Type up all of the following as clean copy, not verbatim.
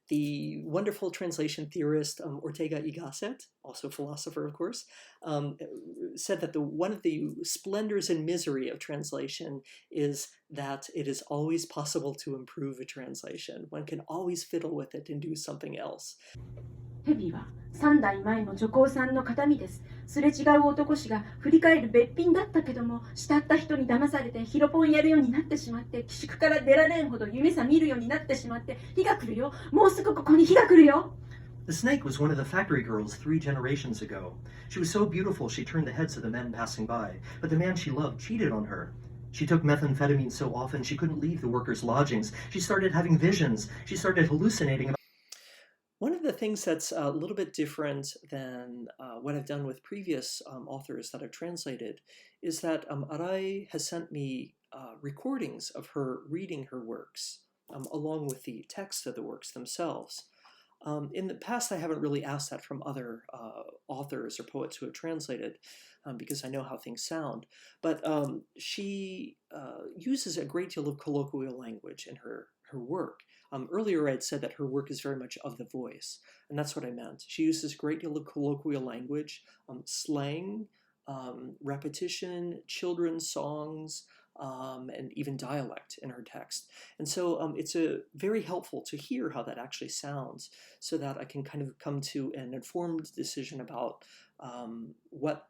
The wonderful translation theorist Ortega y Gasset, also philosopher, of course, said that one of the splendors and misery of translation is that it is always possible to improve a translation. One can always fiddle with it and do something else. ヘビは3代前の女工さんの形見です。すれ違う男氏が振り返るべっぴんだったけども、慕った人に騙されてヒロポンやるようになってしまって、寄宿から出られんほど夢さ見るようになってしまって、火が来るよ。もうすぐここに火が来るよ。The snake was one of the factory girls 3 generations ago. She was so beautiful she turned the heads of the men passing by, but the man she loved cheated on her. She took methamphetamine so often she couldn't leave the workers' lodgings. She started having visions. She started hallucinating. One of the things that's a little bit different than what I've done with previous authors that I've translated is that Arai has sent me recordings of her reading her works along with the text of the works themselves. In the past, I haven't really asked that from other authors or poets who have translated because I know how things sound. But she uses a great deal of colloquial language in her work. Earlier, I had said that her work is very much of the voice, and that's what I meant. She uses a great deal of colloquial language, slang, repetition, children's songs, and even dialect in her text. And so it's very helpful to hear how that actually sounds so that I can kind of come to an informed decision about what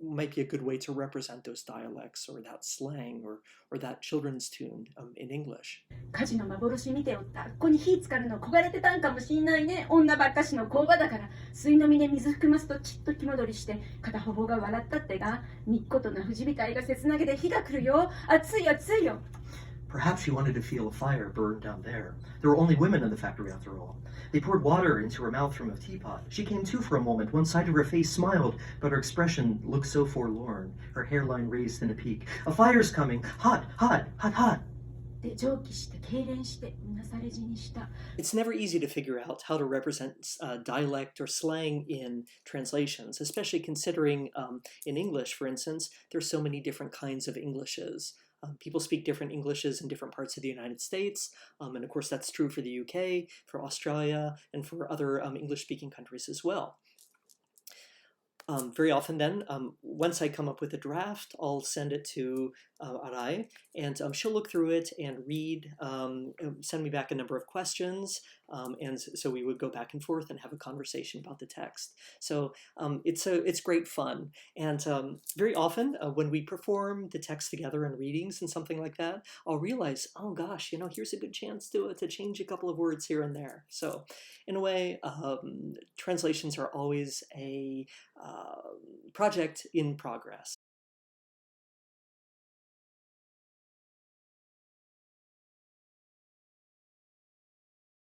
might be a good way to represent those dialects or that slang or that children's tune in English. 火事の幻見ておった。ここに火つかるの焦がれてたんかもしんないね。女ばっかしの工場だから、水の実で水含ますとちっと気戻りして、片ほぼが笑ったってが、みっことな藤みたいが切なげで火が来るよ。熱い熱いよ。Perhaps she wanted to feel a fire burn down there. There were only women in the factory after all. They poured water into her mouth from a teapot. She came to for a moment. One side of her face smiled, but her expression looked so forlorn. Her hairline raised in a peak. A fire's coming. Hot, hot, hot, hot. It's never easy to figure out how to represent dialect or slang in translations, especially considering in English, for instance, there's so many different kinds of Englishes. People speak different Englishes in different parts of the United States, and of course that's true for the UK, for Australia, and for other English-speaking countries as well. Very often then, once I come up with a draft, I'll send it to Arai, and she'll look through it and read, send me back a number of questions, and so we would go back and forth and have a conversation about the text. So it's great fun, and very often when we perform the text together in readings and something like that, I'll realize, oh gosh, here's a good chance to change a couple of words here and there. So in a way, translations are always a project in progress.